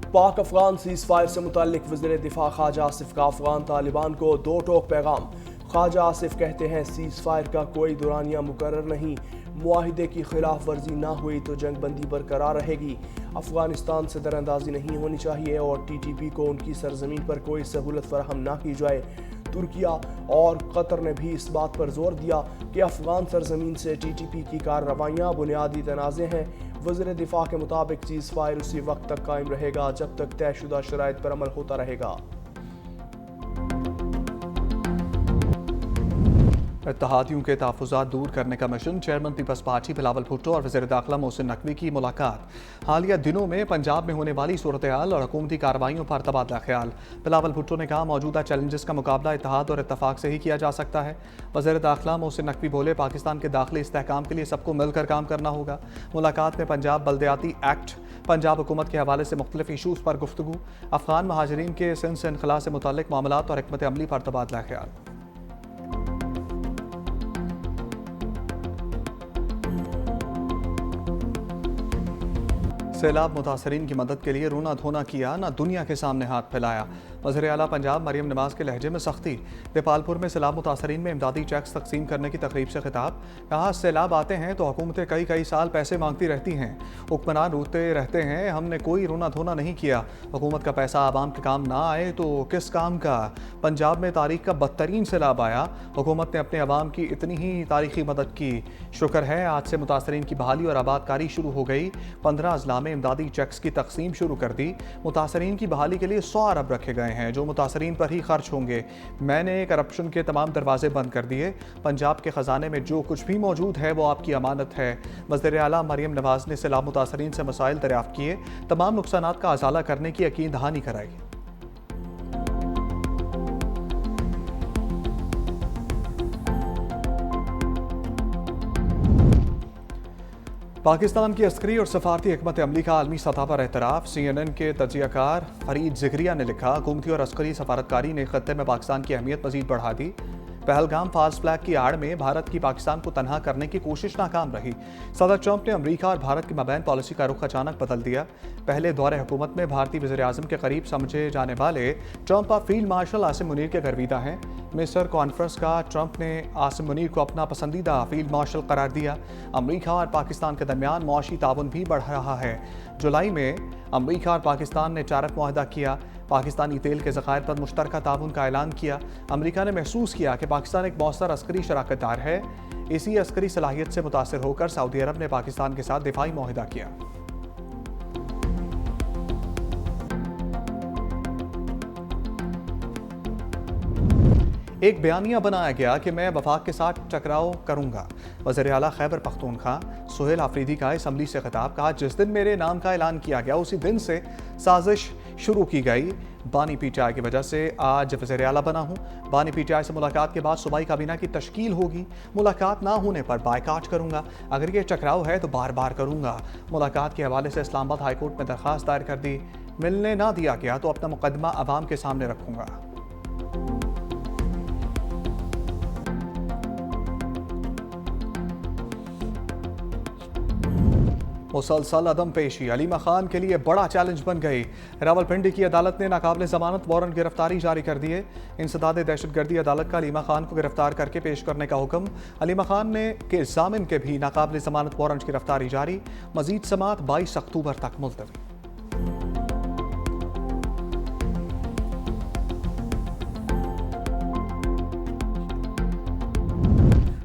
पाक Afghan cease fire से मुताल्लिक वज़ीर दिफा ख्वाजा आसिफ का अफगान तालिबान को दो टोक पैगाम। ख्वाजा आसिफ कहते हैं सीज फायर का कोई दुरानिया मुकर्रर नहीं, मुआहिदे की खिलाफ वर्जी ना हुई तो जंग बंदी बरकरार रहेगी। अफगानिस्तान से दरअंदाजी नहीं होनी चाहिए और TTP को उनकी सरजमीन पर कोई सहूलत फराहम ना की जाए। तुर्किया और कतर ने भी इस बात पर जोर दिया कि अफगान सरजमीन से TTP की कार्रवाइयाँ बुनियादी तनाज़े हैं। वज़ीर दिफा के मुताबिक चीज़ फायर उसी वक्त तक कायम रहेगा जब तक तयशुदा शराइत पर अमल होता रहेगा। इत्तेहादियों के तहफ़्फ़ुज़ात दूर करने का मिशन, चेयरमैन पीपल्स पार्टी बिलावल भुट्टो और वज़ीर दाखिला मोहसिन नकवी की मुलाकात। हालिया दिनों में पंजाब में होने वाली सूरत हाल और हुकूमती कार्रवाइयों पर तबादला ख्याल। बिलावल भुट्टो ने कहा मौजूदा चैलेंजेस का मुकाबला इत्तेहाद और इत्तफाक से ही किया जा सकता है। वज़ीर दाखिला मोहसिन नकवी बोले पाकिस्तान के दाखिली इस्तेहकाम के लिए सबको मिलकर काम करना होगा। मुलाकात में पंजाब बल्दियाती एक्ट, पंजाब हुकूमत के हवाले से मुख्तलिफ इशूज़ पर गुफ्तगू, अफगान महाजरीन के सिंध से इनखला से मुताल्लिक मामलात और हिकमत अमली पर तबादला ख्याल। सैलाब मुतासरीन की मदद के लिए रोना धोना किया, ना दुनिया के सामने हाथ फैलाया। वज़ीर आला पंजाब मरियम नवाज के लहजे में सख्ती। देपालपुर में सैलाब मुतासरीन में इमदादी चेक्स तकसीम करने की तकरीब से खिताब। कहा सैलाब आते हैं तो हुकूमतें कई कई साल पैसे मांगती रहती हैं, हुक्मरान रोते रहते हैं, हमने कोई रोना धोना नहीं किया। हुकूमत का पैसा आवाम के काम ना आए तो किस काम का। पंजाब में तारीख का बदतरीन सैलाब आया, हुकूमत ने अपने अवाम की इतनी ही तारीखी मदद की। शुक्र है आज से मुतासरीन की बहाली और आबादकारी शुरू हो गई। 15 अजला में इमदादी चेक्स की तकसीम शुरू कर दी। मुतासरीन की बहाली के लिए 100 अरब रखे गए हैं जो मुतासरीन पर ही खर्च होंगे। मैंने करप्शन के तमाम दरवाजे बंद कर दिए। पंजाब के खजाने में जो कुछ भी मौजूद है वो आपकी अमानत है। वज़ीर आला मरियम नवाज ने सैलाब मुतासरीन से मसाइल दरियाफ्त किए, तमाम नुकसानात का अजाला करने की यकीन दहानी कराई। पाकिस्तान की अस्करी और सफारती हिकमत अमली का आलमी सतह पर एतराफ़। CNN के तजियाकार फरीद ज़िक्रिया ने लिखा हुकूमती और अस्करी सफारतकारी ने खत्ते में पाकिस्तान की अहमियत मज़ीद बढ़ा दी। पहलगाम फाल्स फ्लैग की आड़ में भारत की पाकिस्तान को तनहा करने की कोशिश नाकाम रही। सदर ट्रंप ने अमरीका और भारत के मबैन पॉलिसी का रुख अचानक बदल दिया। पहले दौरे हुकूमत में भारतीय वज़ीर आज़म के करीब समझे जाने वाले ट्रंप अब फील्ड मार्शल आसिम मुनीर के गर्विदा हैं। मिस्र कॉन्फ्रेंस का ट्रंप ने आसिम मुनीर को अपना पसंदीदा फील्ड मार्शल करार दिया। अमरीका और पाकिस्तान के दरमियान मुआशी ताउन भी बढ़ रहा है। जुलाई में अमरीका और पाकिस्तान ने टारिफ मुआहदा किया। पाकिस्तानी तेल के ज़खायर पर मुश्तरका ताउन का ऐलान किया। अमरीका ने महसूस किया कि पाकिस्तान एक मौसर अस्करी शराकतदार है। इसी अस्करी सलाहियत से मुतासिर होकर सऊदी अरब ने पाकिस्तान के साथ दिफाई मुआहदा किया। एक बयानिया बनाया गया कि मैं वफाक के साथ टकराव करूंगा। वज़ीर आला खैबर पख्तूनख्वा सुहेल आफरीदी का असम्बली से खिताब। कहा जिस दिन मेरे नाम का ऐलान किया गया उसी दिन से साजिश शुरू की गई। बानी PTI की वजह से आज वज़ीर आला बना हूँ। बानी PTI से मुलाकात के बाद सूबाई काबीना की तश्कील होगी। मुलाकात ना होने पर बायकाट करूँगा। अगर ये टकराव है तो बार बार करूँगा। मुलाकात के हवाले से इस्लामाबाद हाईकोर्ट में दरख्वास्त दायर कर दी। मिलने ना दिया गया तो अपना मुकदमा अवाम के सामने रखूँगा। मुसलसल अदम पेशी अलीमा खान के लिए बड़ा चैलेंज बन गई। रावलपिंडी की अदालत ने नाकाबिल जमानत वारंट गिरफ्तारी जारी कर दिए। इंसदाद दहशतगर्दी अदालत का अलीमा खान को गिरफ्तार करके पेश करने का हुक्म। अलीमा खान ने के जामिन के भी नाकाबिल जमानत वारंट गिरफ्तारी जारी। मजीद समात 22 अक्टूबर तक मुलतवी।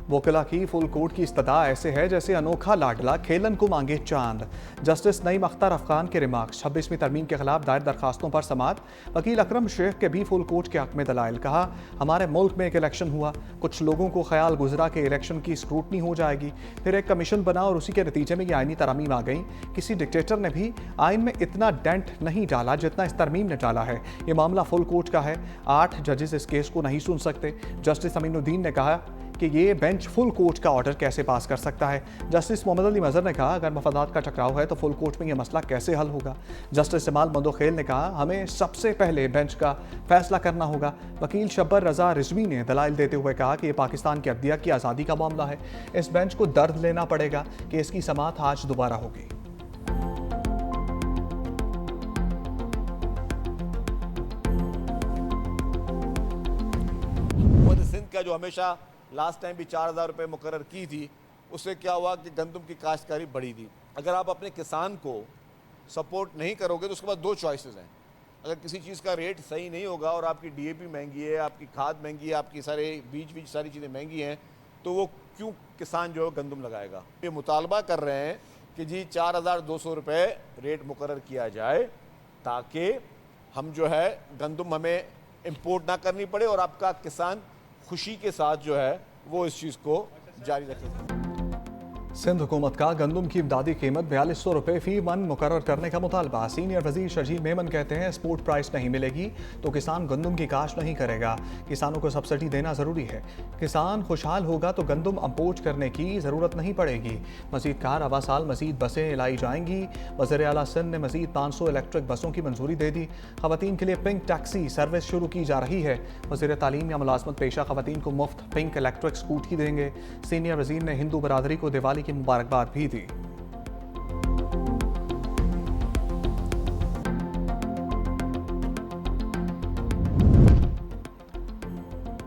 वोकला की फुल कोर्ट की इस्तदा ऐसे है जैसे अनोखा लाडला खेलन को मांगे चांद। जस्टिस नईम अख्तर अफगान के रिमार्क्स। 26वीं तरमीम के खिलाफ दायर दरखास्तों पर समात। वकील अकरम शेख के भी फुल कोर्ट के हक में दलाइल। कहा हमारे मुल्क में एक इलेक्शन हुआ, कुछ लोगों को ख्याल गुजरा कि इलेक्शन की स्क्रूटनी हो जाएगी, फिर एक कमीशन बना और उसी के नतीजे में ये आईनी तरमीम आ गई। किसी डिक्टेटर ने भी आइन में इतना डेंट नहीं डाला जितना इस तरमीम ने डाला है। ये मामला फुल कोर्ट का है, 8 जजेस इस केस को नहीं सुन सकते। जस्टिस अमीनुद्दीन ने कहा कि ये बेंच फुल कोर्ट का ऑर्डर कैसे पास कर सकता है। जस्टिस मोहम्मद अली मजहर ने कहा अगर मफादात का टकराव है तो फुल कोर्ट में यह मसला कैसे हल होगा। जस्टिस जमाल मंदोखेल ने कहा हमें सबसे पहले बेंच का फैसला करना होगा। वकील शब्बर रजा रिजवी ने दलाइल देते हुए कहा कि यह पाकिस्तान की अदलिया की आज़ादी का मामला है। इस बेंच को दर्द लेना पड़ेगा कि इसकी समाअत आज दोबारा होगी। क्या जो हमेशा लास्ट टाइम भी 4,000 रुपये मुकर्रर की थी, उससे क्या हुआ कि गंदम की काश्तकारी बढ़ी थी। अगर आप अपने किसान को सपोर्ट नहीं करोगे तो उसके बाद दो चॉइसेस हैं। अगर किसी चीज़ का रेट सही नहीं होगा और आपकी DAP महंगी है, आपकी खाद महंगी है, आपकी सारे बीज सारी चीज़ें महंगी हैं, तो वो क्यों किसान जो है गंदम लगाएगा। ये मुतालबा कर रहे हैं कि जी 4,200 रुपये रेट मुकर्रर किया जाए ताकि हम जो है गंदम हमें इंपोर्ट ना करनी पड़े और आपका किसान खुशी के साथ जो है वो इस चीज़ को जारी रखेगा। सिंध हुकूमत का गंदम की इमदादी कीमत 4200 रुपये फी मन मुकर्रर करने का मुतालबा। सीनियर वजीर शजील मेमन कहते हैं स्पोर्ट प्राइस नहीं मिलेगी तो किसान गंदम की काश्त नहीं करेगा। किसानों को सब्सिडी देना ज़रूरी है। किसान खुशहाल होगा तो गंदम इंपोर्ट करने की ज़रूरत नहीं पड़ेगी। मजीद कहा रवा साल मजीद बसें लाई जाएंगी। वज़ीर आला सिंध ने मजीद 500 इलेक्ट्रिक बसों की मंजूरी दे दी। खवातीन के लिए पिंक टैक्सी सर्विस शुरू की जा रही है। वज़ीर तालीम या मुलाजमत पेशा खवातीन को मुफ्त पिंक इलेक्ट्रिक स्कूटी देंगे। सीनियर वजीर ने हिंदू बरादरी को दिवाली की मुबारकबाद भी दी।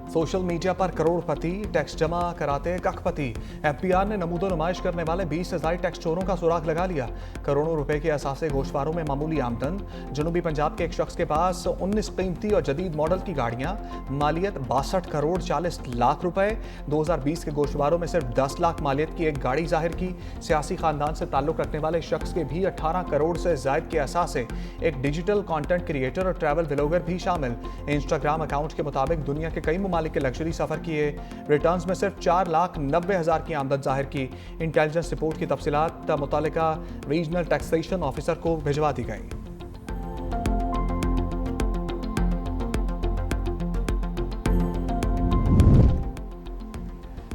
सोशल मीडिया पर करोड़पति टैक्स जमा कराते कखपति। FBI ने नमूदो नुमाइश करने वाले 20 से ज़ायद टैक्स चोरों का सुराग लगा लिया। करोड़ों रुपए के असासे गोशवारों में मामूली आमदन। जनूबी पंजाब के एक शख्स के पास 19 कीमती और जदीद मॉडल की गाड़ियां, मालियत 62 करोड़ 40 लाख रुपए। 2020 के गोशवारों में सिर्फ 10 लाख मालियत की एक गाड़ी जाहिर की। सियासी खानदान से ताल्लुक रखने वाले शख्स के भी 18 करोड़ से ज़ायद के असासे। एक डिजिटल कंटेंट क्रिएटर और ट्रैवल व्लॉगर भी शामिल। इंस्टाग्राम अकाउंट के मुताबिक दुनिया के कई ममालिक के लग्जरी सफर किए। रिटर्न्स में सिर्फ 4,90,000 की आमदन जाहिर की। इंटेलिजेंस रिपोर्ट की तफसीलात मुतालिका रीजनल टैक्सेशन ऑफिसर को भिजवा दी गई।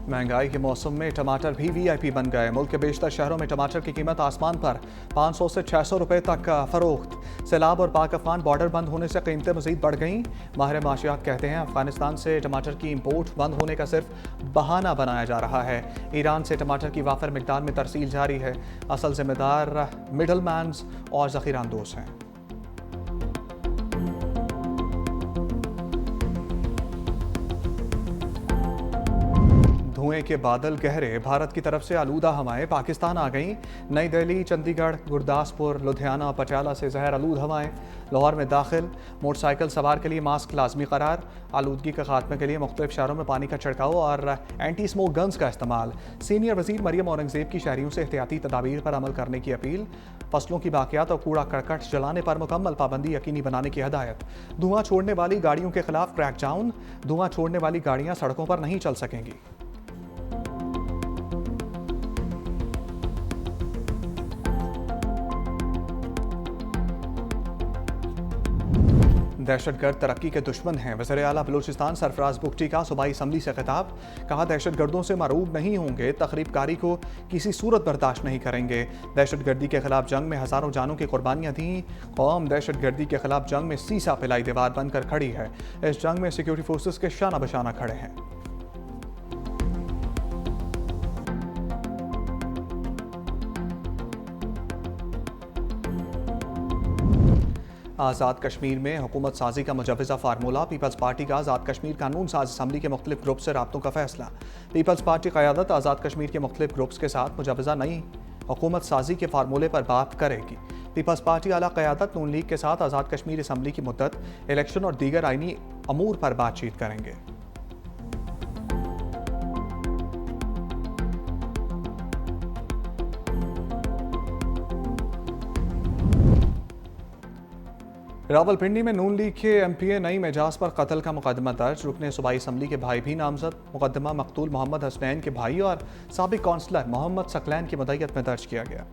महंगाई के मौसम में टमाटर भी VIP बन गए। मुल्क के बेशतर शहरों में टमाटर की कीमत आसमान पर। 500 से 600 रुपए तक फरोख्त। सैलाब और पाक अफगान बॉर्डर बंद होने से कीमतें मजीद बढ़ गईं। माहिर माशियात कहते हैं अफगानिस्तान से टमाटर की इंपोर्ट बंद होने का सिर्फ बहाना बनाया जा रहा है। ईरान से टमाटर की वाफर मिकदार में तरसील जारी है। असल जिम्मेदार मिडल मैन्स और ज़ख़ीरानंदोज़ हैं। धुएं के बादल गहरे। भारत की तरफ से आलूदा हवाएं पाकिस्तान आ गईं। नई दिल्ली, चंडीगढ़, गुरदासपुर, लुधियाना, पटियाला से जहर आलूद हवाएं लाहौर में दाखिल। मोटरसाइकिल सवार के लिए मास्क लाजमी करार। आलूदगी के खात्मे के लिए मुख्तलिफ शहरों में पानी का छिड़काव और एंटी स्मोक गन्स का इस्तेमाल। सीनियर वजीर मरियम औरंगजेब की शहरियों से एहतियाती तदाबीर पर अमल करने की अपील। फसलों की बाकियात और कूड़ा करकट जलाने पर मुकम्मल पाबंदी यकीनी बनाने की हदायत। धुआं छोड़ने वाली गाड़ियों के खिलाफ क्रैकडाउन। धुआं छोड़ने वाली गाड़ियां सड़कों पर नहीं चल सकेंगी। दहशतगर्द तरक्की के दुश्मन हैं। वज़ीर आला बलूचिस्तान सरफराज बुगटी का सूबाई असम्बली से खिताब। कहा दहशतगर्दों से मरूब नहीं होंगे, तखरीबकारी को किसी सूरत बर्दाश्त नहीं करेंगे। दहशतगर्दी के खिलाफ जंग में हज़ारों जानों की कुर्बानियाँ दी। कौम दहशतगर्दी के खिलाफ जंग में सीसा पिलाई दीवार बनकर खड़ी है। इस जंग में सिक्योरिटी फोर्सेस के शाना बशाना खड़े हैं। आज़ाद कश्मीर में हुकूमत साजी का मुजवज़ा फार्मूला। पीपल्स पार्टी का आज़ाद कश्मीर कानून साज असम्बली के मुख्तलिफ ग्रुप से राब्तों का फैसला। पीपल्स पार्टी क़यादत आज़ाद कश्मीर के मुख्तलिफ ग्रुप्स के साथ मुजवज़ा नई हुकूमत साजी के फार्मूले पर बात करेगी। पीपल्स पार्टी आला क़यादत नून लीग के साथ आज़ाद कश्मीर असम्बली की मुद्दत, इलेक्शन और दीगर आइनी अमूर पर बातचीत करेंगे। रावलपिंडी में नून लीग के MPA नईम एजाज पर कत्ल का मुकदमा दर्ज। रुकने सूबाई असम्बली के भाई भी नामजद। मुकदमा मकतूल मोहम्मद हसनैन के भाई और साबिक कौंसलर मोहम्मद सकलैन की मदईयत में दर्ज किया गया।